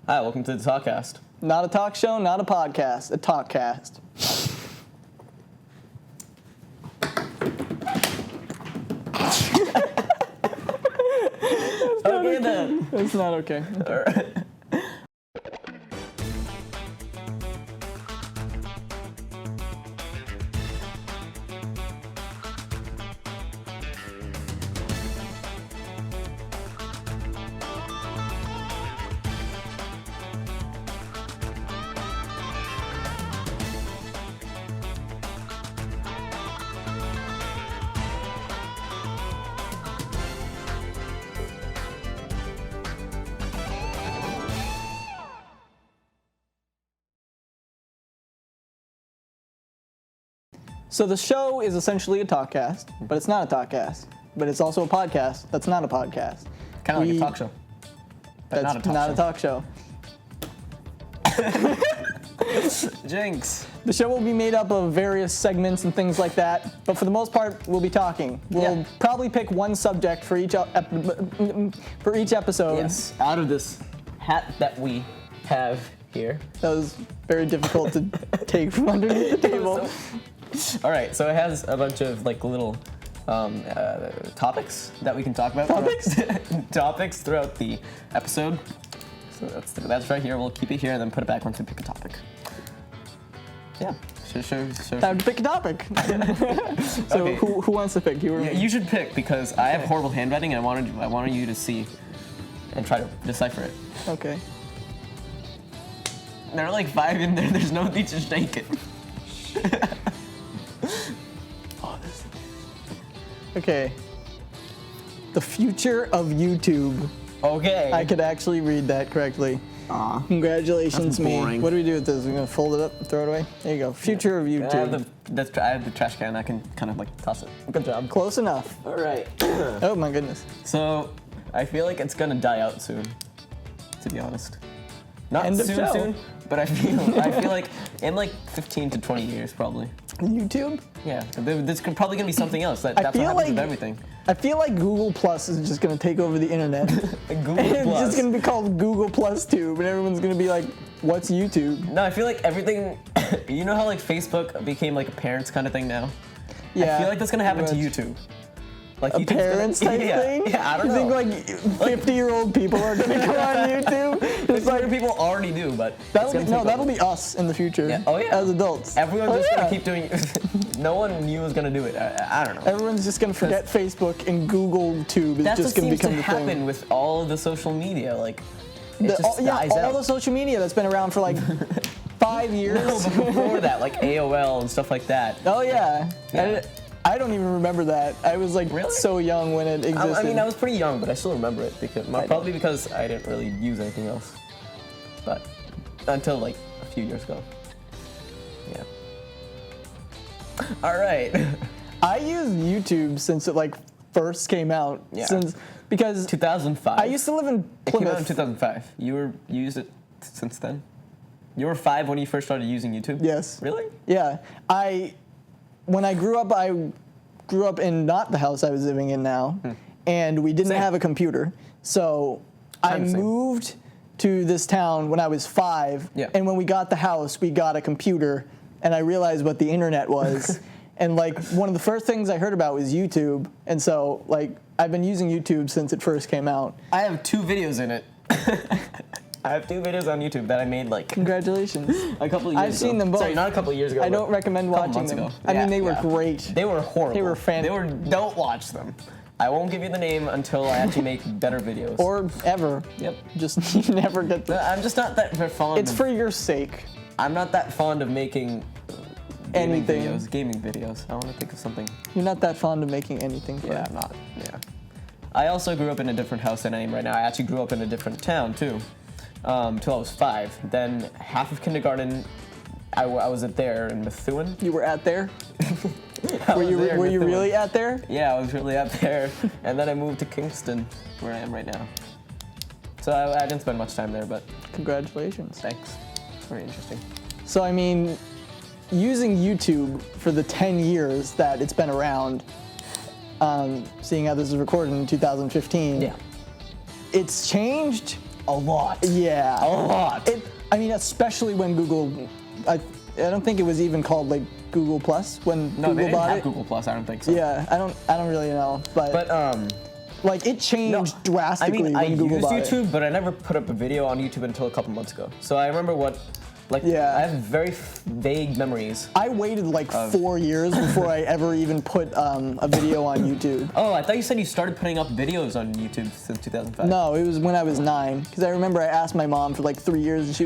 Hi, welcome to the Talkcast. Not a talk show, not a podcast, a Talkcast. Okay then. It's not okay. All right. So the show is essentially a talkcast, but it's not a talkcast. But it's also a podcast that's not a podcast. Kind of like a talk show. But That's not a talk show. Jinx. The show will be made up of various segments and things like that, but for the most part, we'll be talking. We'll probably pick one subject for each episode. Yes, out of this hat that we have here. That was very difficult to take from underneath the table. All right, so it has a bunch of like little topics that we can talk about. Topics throughout the episode. So that's right here. We'll keep it here and then put it back once we pick a topic. Yeah. Sure. Time to pick a topic. So Okay. who wants to pick? You or me? Yeah, you should pick because I have horrible handwriting and I wanted you to see and try to decipher it. Okay. There are like 5 in there. There's no need to shake it. Okay. The future of YouTube. Okay. I could actually read that correctly. Aw. Congratulations, That's me. boring. What do we do with this? We're gonna fold it up and throw it away? There you go. Future of I YouTube. have the trash can. I can kind of like toss it. Good job. Close enough. All right. Oh my goodness. So, I feel like it's gonna die out soon. To be honest. Not End of show. soon, but I feel like in like 15 to 20 years probably. YouTube? Yeah. There's probably gonna be something else. That's what feel happens like- with everything. I feel like Google Plus is just gonna take over the internet. Google It's Plus. just gonna be called Google Plus Tube, and everyone's gonna be like, "What's YouTube?" No, I feel like everything. You know how like Facebook became like a parents kind of thing now. Yeah. I feel like that's gonna happen to pretty YouTube. Like A YouTube's parents gonna, type yeah, thing? Yeah, I don't you know. think like 50-year-old people are gonna come on YouTube? It's like people already do, but that'll be us in the future. Yeah. Oh, yeah. As adults. Everyone's just yeah. gonna keep doing. No one knew was gonna do it. I don't know. Everyone's just gonna forget Facebook and Google Tube is That's just what gonna seems to become the happen thing. with all of the social media. Like, it just all dies out. the social media that's been around for like 5 years. No, but before that, like AOL and stuff like that. Oh yeah. Yeah. I don't even remember that. I was like Really? so young when it existed. I mean, I was pretty young, but I still remember it probably because I didn't really use anything else. But until like a few years ago. Yeah. All right. I used YouTube since it like first came out. Yeah. Because 2005. I used to live in It came out in Plymouth. 2005. You used it since then? You were 5 when you first started using YouTube? Yes. Really? Yeah. When I grew up in not the house I was living in now, and we didn't Same. have a computer. So I Kinda same. moved to this town when I was 5, Yeah. and when we got the house, we got a computer, and I realized what the internet was. And like one of the first things I heard about was YouTube, and so like I've been using YouTube since it first came out. I have 2 videos in it. I have 2 videos on YouTube that I made like Congratulations. a couple of years ago. I've seen them both. Sorry, not a couple of years ago. I but don't recommend a couple watching months them. ago. I mean, they were Yeah. great. They were horrible. They were Don't watch them. I won't give you the name until I actually make better videos. Or ever. Yep. Just you never get the. I'm just not that fond. It's for your sake. I'm not that fond of making Anything. gaming videos. I want to think of something. You're not that fond of making anything. Fun. Yeah, I'm not. Yeah. I also grew up in a different house than I am right now. I actually grew up in a different town too, till I was 5. Then half of kindergarten, I was at there in Methuen. You were at there? I Were was there in you Methuen. really at there? Yeah, I was really up there, and then I moved to Kingston, where I am right now. So I didn't spend much time there, but Congratulations. thanks. It's very interesting. So I mean, using YouTube for the 10 years that it's been around, seeing how this is recorded in 2015, Yeah. it's changed A lot. Yeah. A lot. I mean, especially when Google, I don't think it was even called like Google Plus when No, Google they didn't bought have it. Google Plus. I don't think so. Yeah, I don't really know, but like it changed drastically I when Google used bought it. YouTube, but I never put up a video on YouTube until a couple months ago. So I remember I have very vague memories. I waited like 4 years before I ever even put a video on YouTube. Oh, I thought you said you started putting up videos on YouTube since 2005. No, it was when I was 9. Because I remember I asked my mom for like 3 years, and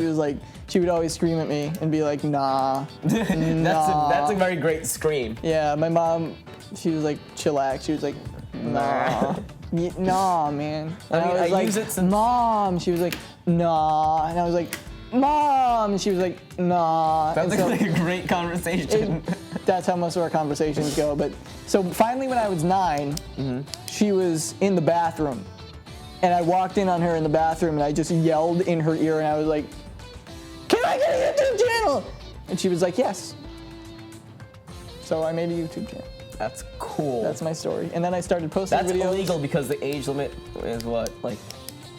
she would always scream at me and be like, nah. That's a very great scream. Yeah, my mom, she was like, chillax. She was like, nah. Nah, man. And I was like, use it since... Mom. She was like, nah. And I was like, Mom. And she was like, nah. Sounds like a great conversation. That's how most of our conversations go. But so finally, when I was 9, she was in the bathroom. And I walked in on her in the bathroom, and I just yelled in her ear, and I was like, can I get a YouTube channel? And she was like, yes. So I made a YouTube channel. That's cool. That's my story. And then I started posting That's videos. illegal because the age limit is what, like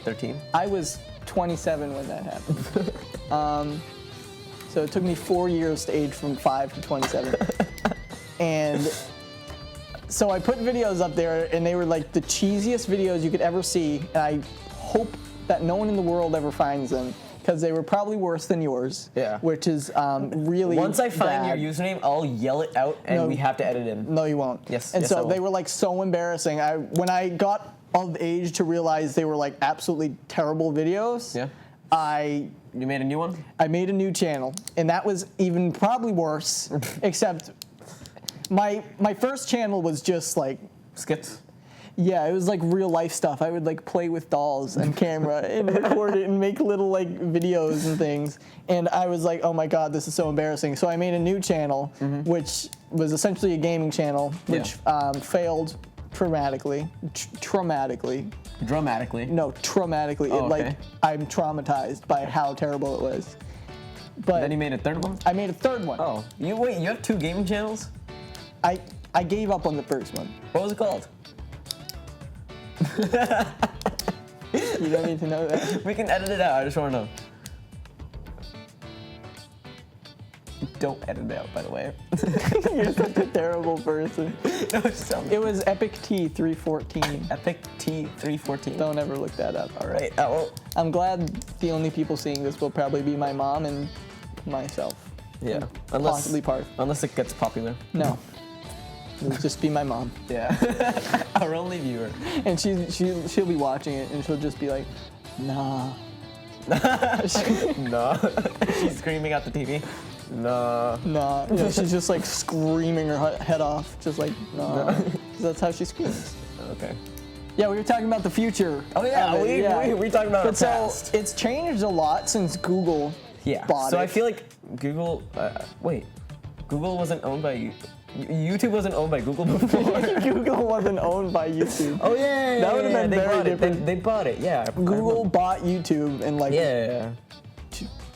13? I was 27 when that happened. So it took me 4 years to age from 5 to 27. And so I put videos up there, and they were like the cheesiest videos you could ever see. And I hope that no one in the world ever finds them, because they were probably worse than yours. Yeah. Which is really Once I find bad. your username, I'll yell it out, and we have to edit in. No, you won't. Yes. And yes, so I will. they were like so embarrassing. When I got of age to realize they were like absolutely terrible videos. Yeah. You made a new one? I made a new channel, and that was even probably worse. Except my first channel was just like Skits? Yeah, it was like real life stuff. I would like play with dolls and camera and record it and make little like videos and things. And I was like, oh my God, this is so embarrassing. So I made a new channel, which was essentially a gaming channel, which failed traumatically. Dramatically? No, traumatically. Oh, okay. Like, I'm traumatized by how terrible it was. But Then you made a third one? I made a third one. Oh, you have 2 gaming channels? I gave up on the first one. What was it called? You don't need to know that. We can edit it out. I just want to know. Don't edit it out, by the way. You're such a terrible person. No, just tell me. It was Epic T314. Epic T314. Don't ever look that up. All right. Well, I'm glad the only people seeing this will probably be my mom and myself. yeah. And possibly Parth. Unless it gets popular. No. It'll just be my mom. Yeah. Our only viewer. And she'll be watching it, and she'll just be like, nah. No. She's screaming at the TV. No. Nah. You know, she's just like screaming her head off, just like, nah. 'Cause that's how she screams. Okay. Yeah, we were talking about the future. Oh yeah, of it, we talking about But the past. so it's changed a lot since Google bought So it. I feel like Google. Google wasn't owned by YouTube wasn't owned by Google before. Google wasn't owned by YouTube. Oh yeah, That would've been they very bought different. It. They bought it. Yeah. Google bought YouTube in like Yeah.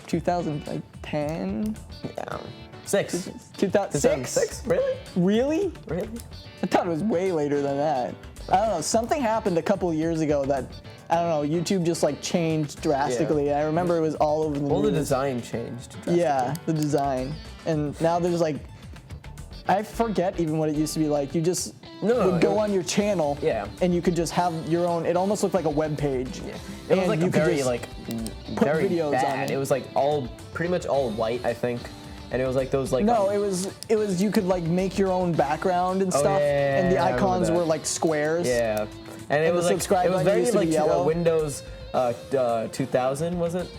2010? Yeah. 6. 2006? Really? Really? Really? I thought it was way later than that. I don't know. Something happened a couple years ago that, I don't know, YouTube just like changed drastically. I remember it was all over the news. Well, the design changed drastically. Yeah, the design. And now there's like, I forget even what it used to be like. You just would go on your channel, and you could just have your own. It almost looked like a web page. Yeah. It was like you a could very just like put very videos bad. on it. It was like pretty much all white, I think, and it was like those like. No, it was you could like make your own background and stuff, and the I remember icons that. were like squares. Yeah, and it was the like subscribe it was button very used to be like yellow. Windows 2000, was it?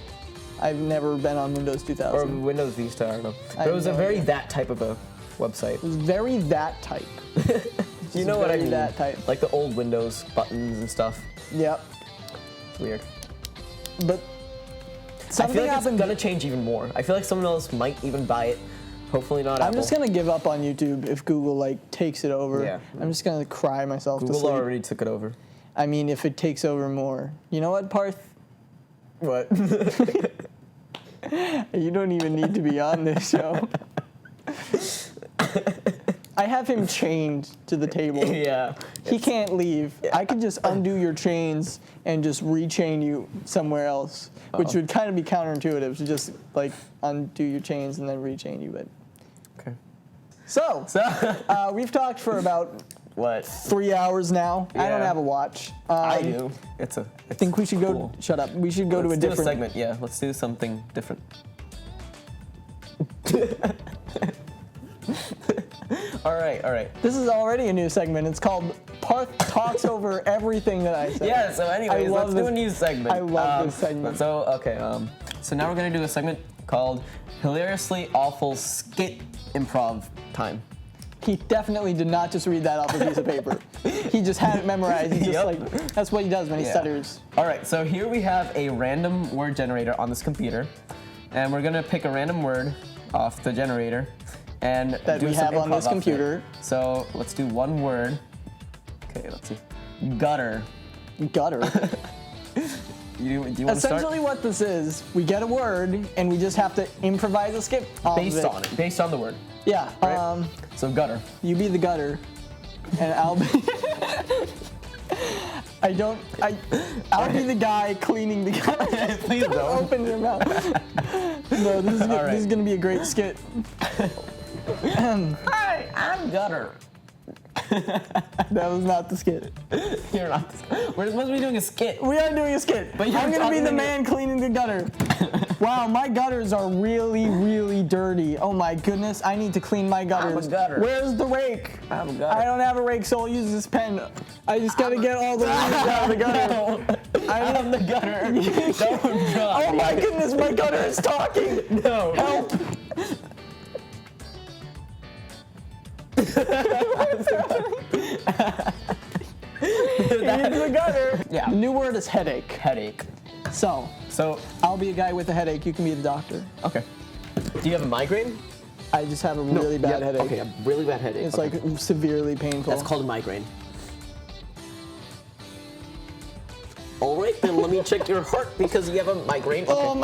I've never been on Windows 2000. Or Windows Vista, I don't know. But it was a very that type of a website. It was very that type. You know what I very mean? that type. Like the old Windows buttons and stuff. Yep. It's weird. But I something feel like happened. it's gonna change even more. I feel like someone else might even buy it. Hopefully not I'm Apple. just gonna give up on YouTube if Google like takes it over. Yeah. I'm just gonna cry myself to Google sleep. already took it over. I mean, if it takes over more. You know what, Parth? What? You don't even need to be on this show. I have him chained to the table. Yeah. He can't leave. I could just undo your chains and just rechain you somewhere else, which would kind of be counterintuitive to just like undo your chains and then rechain you. But Okay. so we've talked for about What? 3 hours now. I don't Yeah. have a watch. I do. I I think we should cool. go. Shut up. We should go to a Let's do different segment. Yeah, let's do something different. All right. This is already a new segment. It's called Parth Talks Over Everything That I Say. Yeah, so anyways, love let's do this- a new segment. I love this segment. So, okay, so now we're gonna do a segment called Hilariously Awful Skit Improv Time. He definitely did not just read that off a piece of paper. He just had it memorized. He just Yep. like that's what he does when he stutters. All right, so here we have a random word generator on this computer, and we're gonna pick a random word off the generator and That do we some have on improv this off it. computer. So let's do one word. Okay, let's see. Gutter. Gutter. Do you want to start? Essentially, what this is, we get a word and we just have to improvise a skip off of Based on it, based on the word. Yeah. Right? So gutter. You be the gutter, and I'll be. I'll be the guy cleaning the gutter. Please don't. Open your mouth. No, this is All right. this is gonna be a great skit. Hi, I'm gutter. That was not the skit. You're not. We're supposed to be doing a skit. We are doing a skit. But you're I'm gonna be talking the to man cleaning the gutter. Wow, my gutters are really, really dirty. Oh my goodness, I need to clean my gutters. I'm a gutter. Where's the rake? I'm a gutter. I don't have a rake, so I'll use this pen. I just gotta get all the leaves out of the gutter. I'm the gutter. Don't drop Oh my goodness, my gutter is talking. No. Help. He's the gutter. Yeah. The new word is headache. Headache. So, So, I'll be a guy with a headache. You can be the doctor. okay. Do you have a migraine? I just have a really bad headache. Okay, a really bad headache. It's okay. like severely painful. That's called a migraine. All right, then let me check your heart because you have a migraine. Okay.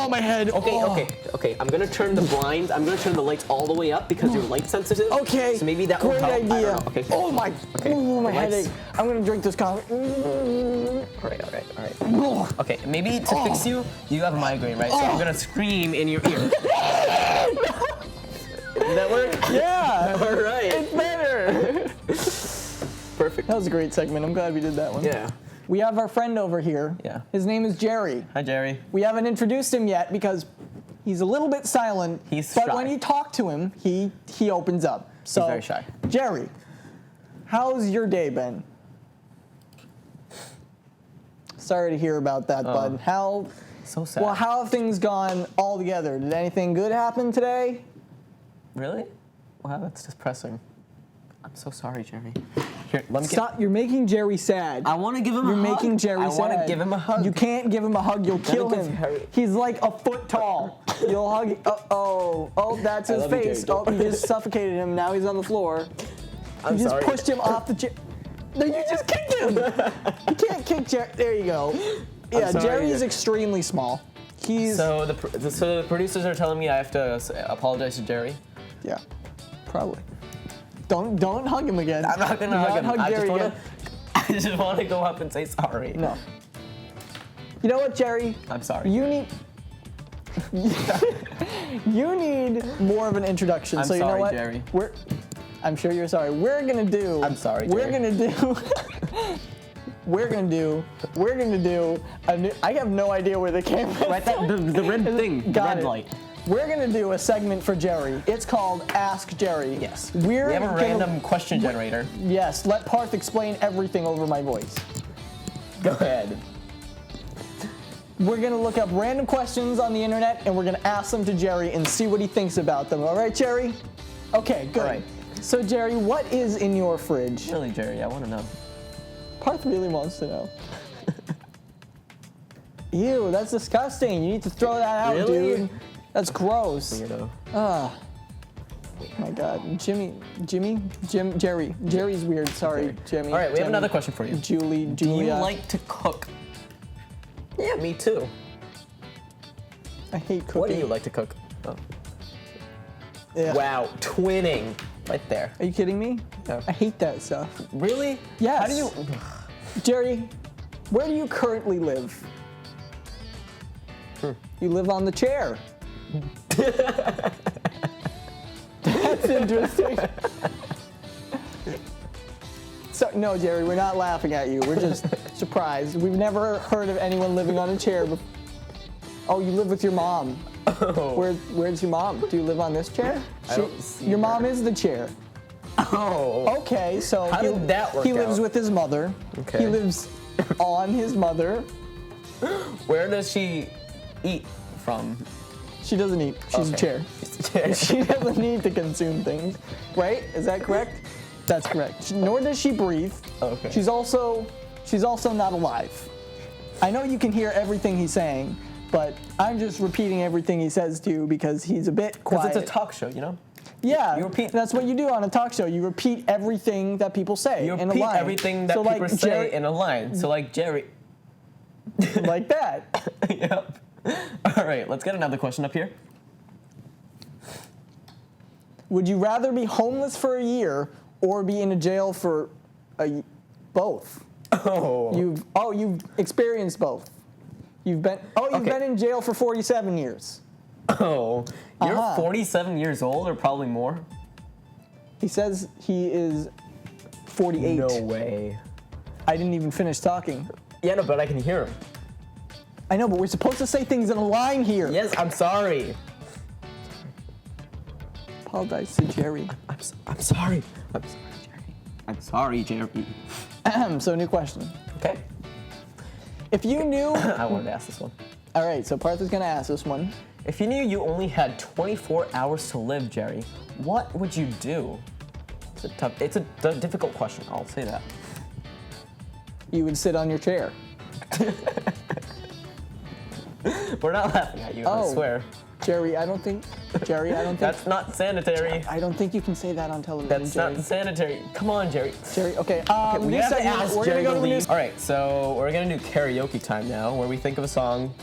my head. Okay. I'm gonna turn the blinds. I'm gonna turn the lights all the way up because you're light sensitive. Okay. So maybe that will great help. I idea. don't know. Okay. Oh my. Okay. Ooh, my Lights. headache. I'm gonna drink this coffee. All right. Okay, maybe to fix you, you have a migraine, right? So I'm gonna scream in your ear. Did that work? Yeah. All right. It's better. Perfect. That was a great segment. I'm glad we did that one. Yeah. We have our friend over here. Yeah. His name is Jerry. Hi, Jerry. We haven't introduced him yet because he's a little bit silent. He's but shy. when you talk to him, he opens up. So, He's very shy. Jerry, how's your day been? Sorry to hear about that, bud. How? So sad. Well, how have things gone all together? Did anything good happen today? Really? Wow, that's depressing. I'm so sorry, Jerry. Here, let me Stop! You're making Jerry sad. I want to give him You're a hug. making Jerry I sad. want to give him a hug. You can't give him a hug. You'll kill give him. Harry- He's like a foot tall. You'll hug. Oh, that's his love you, face. Jerry. Oh, you just suffocated him. Now he's on the floor. I'm You just sorry. pushed him off the chair. No, you just kicked him. You can't kick Jerry. There you go. Yeah, sorry. Jerry is extremely small. He's So the producers are telling me I have to apologize to Jerry. yeah, probably. Don't hug him again. I'm not gonna Do hug him. Hug Jerry again. I just want to go up and say sorry. No. You know what, Jerry? I'm sorry. You need. You need more of an introduction. I'm so you sorry, know what? Jerry. I'm sure you're sorry. We're gonna do. I'm sorry, We're Jerry. gonna do. We're gonna do. I have no idea where the camera. Right, the red thing, the Got red it. light. We're gonna do a segment for Jerry. It's called Ask Jerry. Yes. We We have a random question generator. Yes. Let Parth explain everything over my voice. Go ahead. We're gonna look up random questions on the internet and we're gonna ask them to Jerry and see what he thinks about them. All right, Jerry? Okay, good. All right. So, Jerry, what is in your fridge? Really, Jerry, I want to know. Parth really wants to know. Ew, that's disgusting. You need to throw that out, Really? dude. That's gross. Weirdo. Oh my God, Jerry. Jerry's weird. Sorry, Jimmy. All right, we have Jimmy, another question for you. Julia. Do you like to cook? Yeah, me too. I hate cooking. What do you like to cook? Oh. Yeah. Wow, twinning. Right there. Are you kidding me? Yeah. I hate that stuff. Really? Yes. How do you? Jerry, where do you currently live? You live on the chair. That's interesting. So, no, Jerry, we're not laughing at you. We're just surprised. We've never heard of anyone living on a chair before. Oh, you live with your mom. Oh. Where's your mom? Do you live on this chair? I don't see your her. mom is the chair. Oh. Okay, so How did that work he lives out? with his mother. Okay. He lives on his mother. Where does she eat from? She doesn't eat. She's a Okay. chair. She's a chair. She doesn't need to consume things, right? Is that correct? That's correct. Nor does she breathe. Okay. She's also not alive. I know you can hear everything he's saying, but I'm just repeating everything he says to you because he's a bit quiet. Because it's a talk show, you know? Yeah, You repeat- that's what you do on a talk show. You repeat everything that people say You in a repeat line. everything that So, people like, say Jerry- in a line. So like Jerry. like that. Yep. All right, let's get another question up here. Would you rather be homeless for a year or be in a jail for both? Oh. You've experienced both. You've been Okay. been in jail for 47 years. Oh. You're Uh-huh. 47 years old or probably more? He says he is 48. No way. I didn't even finish talking. Yeah, no, but I can hear him. I know, but we're supposed to say things in a line here. Yes, I'm sorry. Apologize to Jerry. I'm sorry. I'm sorry, Jerry. I'm sorry, Jerry. So new question. Okay. If you knew, I wanted to ask this one. all right, so Parth is gonna ask this one. If you knew you only had 24 hours to live, Jerry, what would you do? It's a difficult question, I'll say that. You would sit on your chair. We're not laughing at you, Oh. I swear. Jerry, I don't think That's not sanitary. I don't think you can say that on television, That's Jerry. not sanitary. Come on, Jerry. Jerry, okay. We new have to segment. ask We're Jerry gonna go to to the leave. news. All right, so we're gonna do karaoke time now, where we think of a song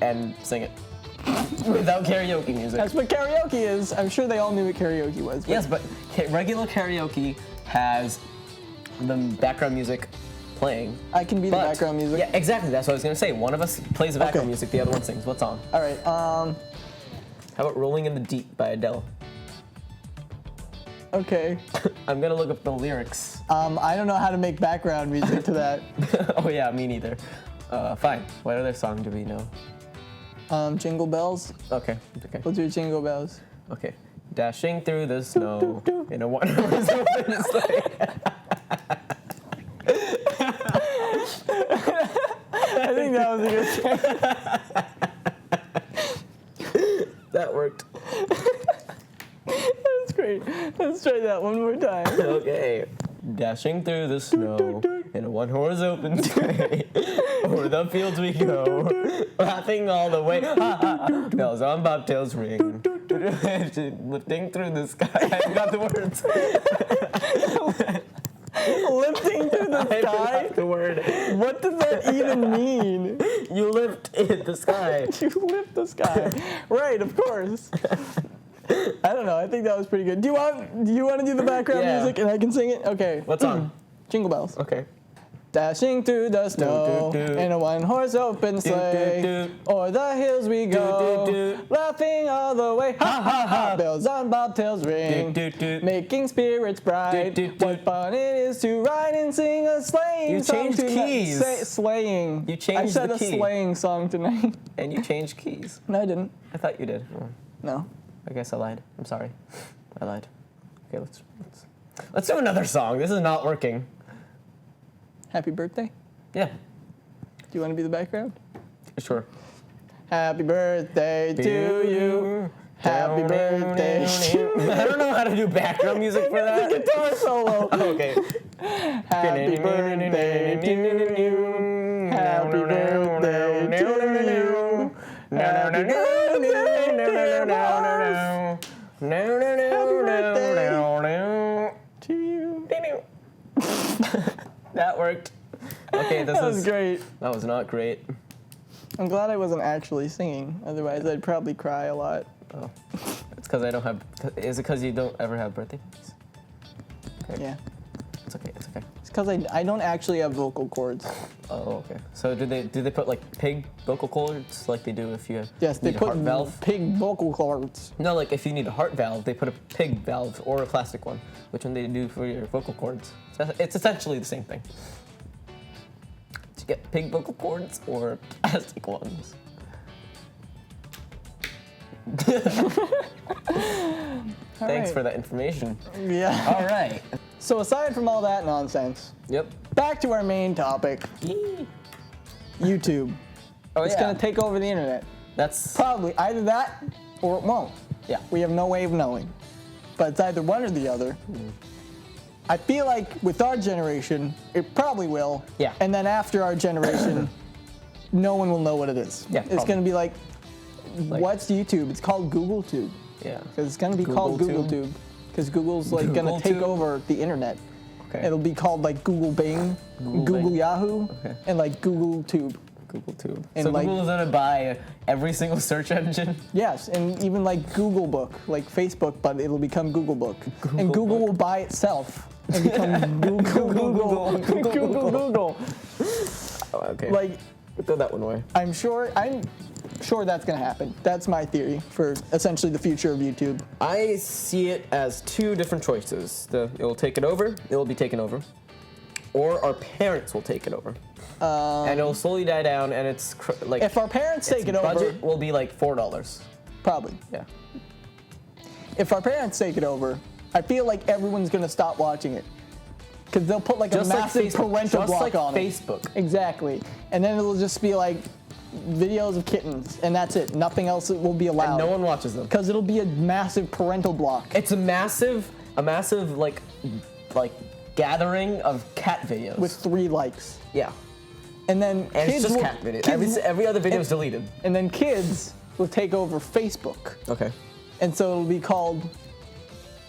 and sing it without karaoke music. That's what karaoke is. I'm sure they all knew what karaoke was. Yes, but regular karaoke has the background music playing. I can be the But- background music. Yeah, exactly. That's what I was gonna say. One of us plays the background Okay. music, the other one sings. What song? All right. How about "Rolling in the Deep" by Adele? Okay. I'm gonna look up the lyrics. I don't know how to make background music to that. Oh yeah, me neither. Fine. What other song do we know? Jingle bells. Okay. Okay. We'll do Jingle bells. Okay. Dashing through the snow in a one-horse open sleigh. I think that was a good song. That worked. That's great. Let's try that one more time. Okay. Dashing through the snow in a one-horse open sleigh. Over the fields we go, laughing all the way. Ha, ha, ha. Bells on bobtails ring. Lifting through the sky. I forgot the words. Lifting through the I sky? forgot the word. What does that even mean? You lift in the sky. You lift the sky. Right, of course. I don't know. I think that was pretty good. Do you want to do the background Yeah. music and I can sing it? Okay. What song? Jingle bells. Okay. Dashing through the snow do, do. in a one-horse open sleigh. do. O'er the hills we go, do, do. laughing all the way. Ha ha ha! Bells on bobtails ring, Do, do, do. making spirits bright. Do, do, do. What fun it is to ride and sing a sleighing You song changed tonight. keys. Sleighing. You changed I said the a key. sleighing song tonight. And you changed keys. No, I didn't. I thought you did. Oh, No. I guess I lied. I'm sorry. I lied. Okay, let's do another song. This is not working. Happy birthday. Yeah, Do you want to be the background? sure. Happy birthday to you. Happy birthday. I don't know how to do background music for that. Guitar solo. Okay. Happy birthday to you. Happy birthday to you. Happy birthday to you. That worked. Okay, That was great. That was not great. I'm glad I wasn't actually singing. Otherwise, I'd probably cry a lot. Oh. It's because I don't have. Is it because you don't ever have birthday parties? Okay. Yeah. It's okay. It's okay. It's because I don't actually have vocal cords. Oh, okay. So do they put like pig vocal cords like they do if you have Yes, they need a put heart valve? pig vocal cords. No, like if you need a heart valve, they put a pig valve or a plastic one. Which one they do for your vocal cords? It's essentially the same thing. Did you get pig vocal cords or plastic ones? Thanks for that information. Yeah. All right. So aside from all that nonsense, Yep. back to our main topic, YouTube. Oh, It's yeah. gonna take over the internet. That's Probably either that or it won't. yeah. We have no way of knowing. But it's either one or the other. I feel like with our generation, it probably will. Yeah. And then after our generation, no one will know what it is. Yeah, It's probably. gonna be like, Like- what's YouTube? It's called Google Tube. Yeah. Because it's gonna be called Google Google Tube. Because Google's like Google gonna take Tube? over the internet. Okay. It'll be called like Google Bing, Google Bing. Yahoo, Okay. and like Google Tube. Google Tube. And So like- Google's gonna buy every single search engine. Yes, and even like Google Book, like Facebook, but it'll become Google Book. And Google Google will buy itself and become Google. Google. Oh, okay. Like, throw that one away. I'm sure that's gonna happen. That's my theory for essentially the future of YouTube. I see it as two different choices. It will take it over. It will be taken over, or our parents will take it over, and it will slowly die down. And it's like If our parents take it over, budget will be like $4. probably. Yeah. If our parents take it over, I feel like everyone's gonna stop watching it. Because they'll put like Just a like massive Facebook. parental Just block like on it. Facebook. Exactly. And then it'll just be like videos of kittens, and that's it. Nothing else will be allowed. And no one watches them. Because it'll be a massive parental block. It's a massive like gathering of cat videos. With 3 likes. yeah. And then And kids it's just will, cat videos. kids- Every other video is deleted. and then kids will take over Facebook. Okay. And so it'll be called,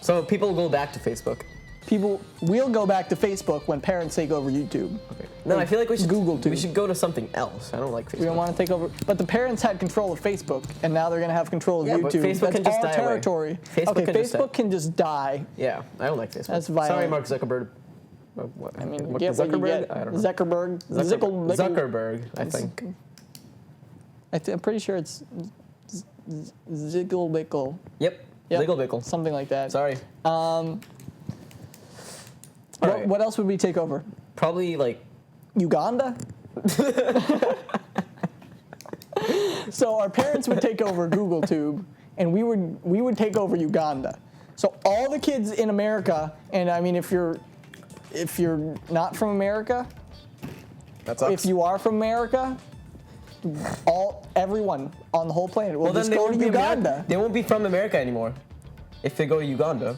So people will go back to Facebook. people will go back to Facebook when parents take over YouTube. Okay. No, I feel like we should Google too. We should go to something else. I don't like Facebook. We don't want to take over, but the parents had control of Facebook, and now they're going to have control of Yeah, but YouTube. Facebook That's can just our die away. territory. Facebook okay, can just die. Facebook can just die. Yeah, I don't like Facebook. That's Sorry, violent. Mark Zuckerberg. I mean, Mark get what you Zuckerberg? get. I don't know. Zuckerberg. Zuckerberg, I think. I'm pretty sure it's Ziggle Yep. Yep. Legal Bickle. something like that. Sorry. What, Alright. what else would we take over? Probably like Uganda? So our parents would take over Google Tube, and we would take over Uganda. So all the kids in America, and I mean if you're not from America, that sucks. if you are from America, everyone on the whole planet will just go to Uganda. They won't be from America anymore if they go to Uganda.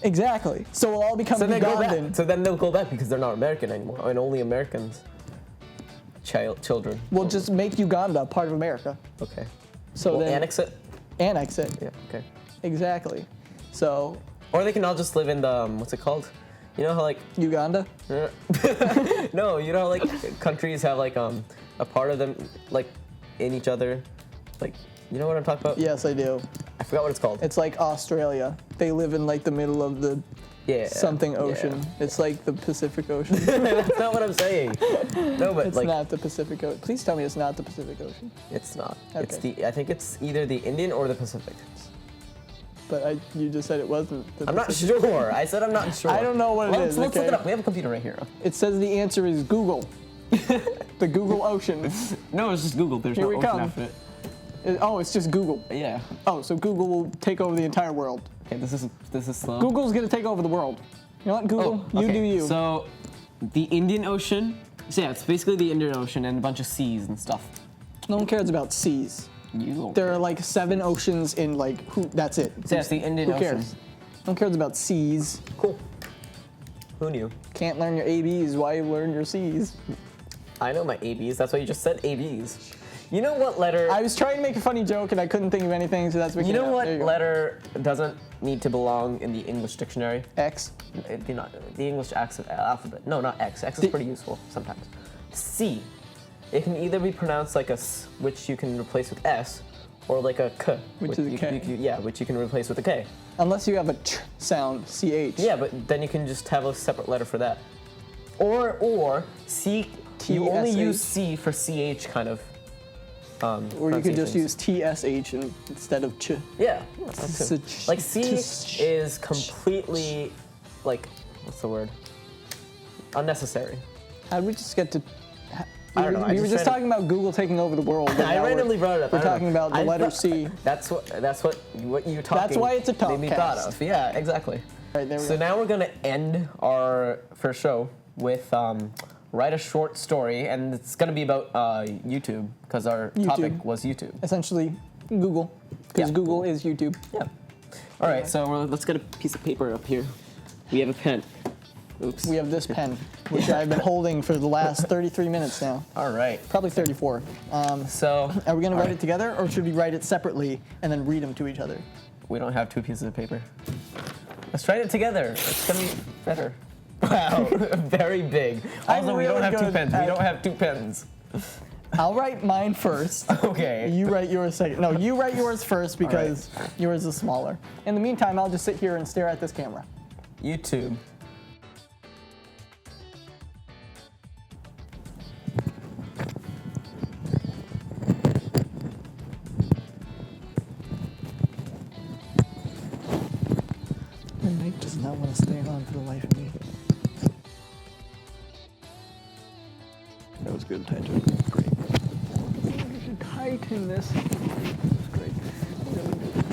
Exactly. So we'll all become So they go back. Ugandan. So then they'll go back because they're not American anymore, and only Americans. Children. We'll just make Uganda part of America. Okay. So We'll then annex it. annex it. Yeah. Okay. Exactly. So Or they can all just live in the what's it called? You know how like Uganda. no, you know how like countries have like a part of them like in each other, like you know what I'm talking about? Yes, I do. I forgot what it's called. It's like Australia. They live in like the middle of the Yeah. something yeah. Ocean. It's like the Pacific Ocean. That's not what I'm saying. No, but It's like not the Pacific Ocean. Please tell me it's not the Pacific Ocean. it's not. It's Okay. I think it's either the Indian or the Pacific. But you just said it wasn't. I'm not sure. I said I'm not sure. I don't know what it is, Let's look okay? it up. We have a computer right here. It says the answer is Google. The Google Ocean. No, it's just Google. There's Here no we ocean come. after it. Oh, it's just Google. Yeah. Oh, so Google will take over the entire world. Okay, this is slow. Google's gonna take over the world. You know what, Google? Oh, You okay. do you. So, the Indian Ocean. So yeah, it's basically the Indian Ocean and a bunch of seas and stuff. No one cares about seas. You don't. There are like 7 oceans in like that's it. So yeah, it's the Indian Who Ocean. cares? No one cares about seas. Cool. Who knew? Can't learn your ABs. Why you learn your C's? I know my ABs. That's why you just said ABs. You know what letter? I was trying to make a funny joke and I couldn't think of anything, so that's what You came know out. what There you go. letter doesn't need to belong in the English dictionary? X. The English alphabet. No, not X. X is pretty useful sometimes. C. It can either be pronounced like a s, which you can replace with s, or like a k, Which is a K. which you can replace with a k. Unless you have a ch sound, ch. Yeah, but then you can just have a separate letter for that. Or c. You only use c for ch kind of. Or you could just pronunciations. use tsh instead of ch. Yeah, that's too. Like c is completely, like, what's the word? Unnecessary. How did we just get to? I don't know. We were just talking about Google taking over the world. and I now randomly brought it up. We're I don't talking know. about the letter C. That's what you talking. That's why it's a made me thought Talkcast. of. Yeah, exactly. All right, there we So go. now we're gonna end our first show with write a short story, and it's gonna be about YouTube because our topic was YouTube. Essentially, Google, because Yeah. Google is YouTube. Yeah. All right. So let's get a piece of paper up here. We have a pen. Oops. We have this pen, which I've been holding for the last 33 minutes now. All right. Probably 34. So Are we gonna all write right. it together, or should we write it separately and then read them to each other? We don't have two pieces of paper. Let's write it together. It's gonna be better. Wow, very big. I'm Also, we don't really have two good pens. We at- don't have two pens. I'll write mine first. Okay. You write yours second. No, you write yours first because yours is smaller. In the meantime, I'll just sit here and stare at this camera. YouTube. My mic does not want to stay on for the life of me. That was good. Tighten. Great. I should tighten this. Great. Really good.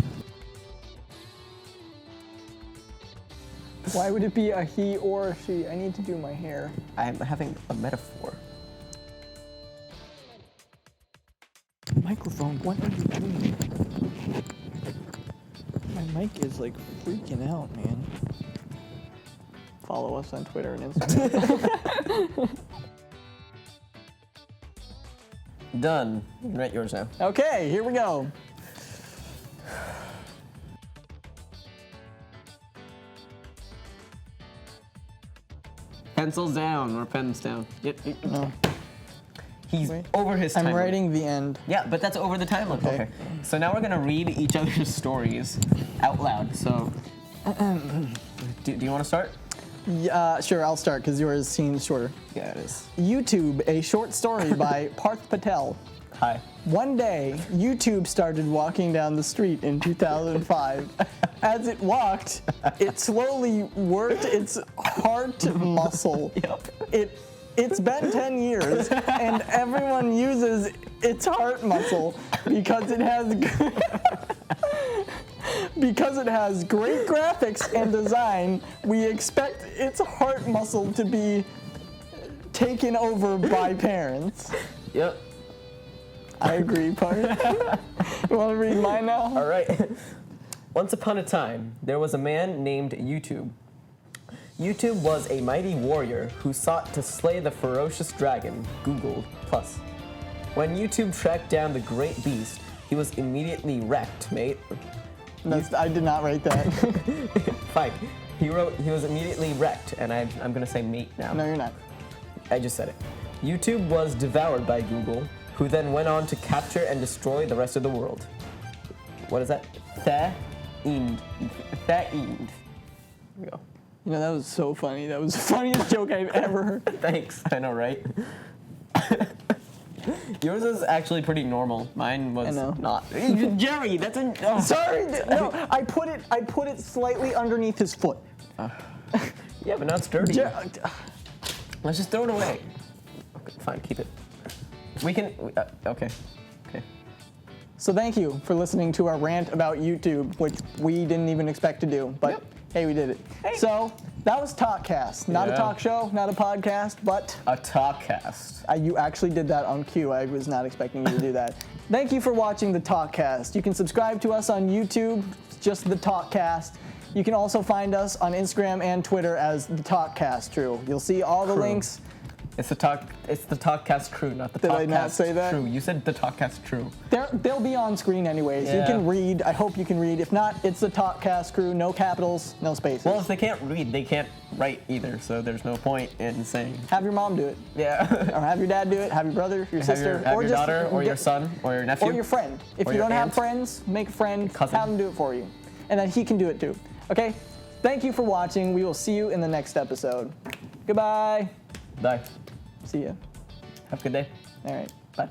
Why would it be a he or a she? I need to do my hair. I'm having a metaphor. Microphone, what are you doing? My mic is like freaking out, man. Follow us on Twitter and Instagram. Done. You can write yours now. Okay, here we go. Pencils down or pens down. No, He's Wait. over his time I'm limit. writing the end. Yeah, but that's over the time limit. Okay. Okay. So now we're gonna read each other's stories out loud. So, do you want to start? Sure, I'll start because yours seems shorter. Yeah, it is. YouTube, a short story by Parth Patel. Hi. One day, YouTube started walking down the street in 2005. As it walked, it slowly worked its heart muscle. Yep. It's been 10 years, and everyone uses its heart muscle because it has great graphics and design. We expect its heart muscle to be taken over by parents. Yep. I agree, Parth. You want to read mine now? All right. Once upon a time, there was a man named YouTube. YouTube was a mighty warrior who sought to slay the ferocious dragon, Google+. When YouTube tracked down the great beast, he was immediately wrecked, mate. I did not write that. Fine. He wrote, he was immediately wrecked, and I'm gonna say mate now. No, you're not. I just said it. YouTube was devoured by Google, who then went on to capture and destroy the rest of the world. What is that? Tha-ind. Tha-ind. There we go. You know, that was so funny. That was the funniest joke I've ever heard. Thanks. I know, right? Yours is actually pretty normal. Mine was I know. not. Jerry, that's a. Oh. Sorry, no, I put it slightly underneath his foot. Yeah, but now it's dirty. Jer- Let's just throw it away. Okay, fine, keep it. We can. Okay. Okay. So thank you for listening to our rant about YouTube, which we didn't even expect to do, but Yep. hey, we did it. Hey. So that was Talkcast. Not a Yeah. talk show, not a podcast, but A Talkcast. you actually did that on cue. I was not expecting you to do that. Thank you for watching the Talkcast. You can subscribe to us on YouTube, just the Talkcast. You can also find us on Instagram and Twitter as the Talkcast. True. You'll see all the True. links It's the Talkcast crew, not the Did Talkcast I not say that? crew. You said the Talkcast crew. They'll be on screen anyways. You Yeah. can read. I hope you can read. If not, it's the Talkcast crew. No capitals, no spaces. Well, if they can't read, they can't write either, so there's no point in saying. Have your mom do it, Yeah. or have your dad do it. Have your brother, your sister, have or your just daughter, or your get- son, or your nephew. or your friend. If Or you your don't have aunt. friends, make a friend. Cousin. Have them do it for you, and then he can do it too. Okay. Thank you for watching. We will see you in the next episode. Goodbye. Bye. See ya. Have a good day. All right. Bye.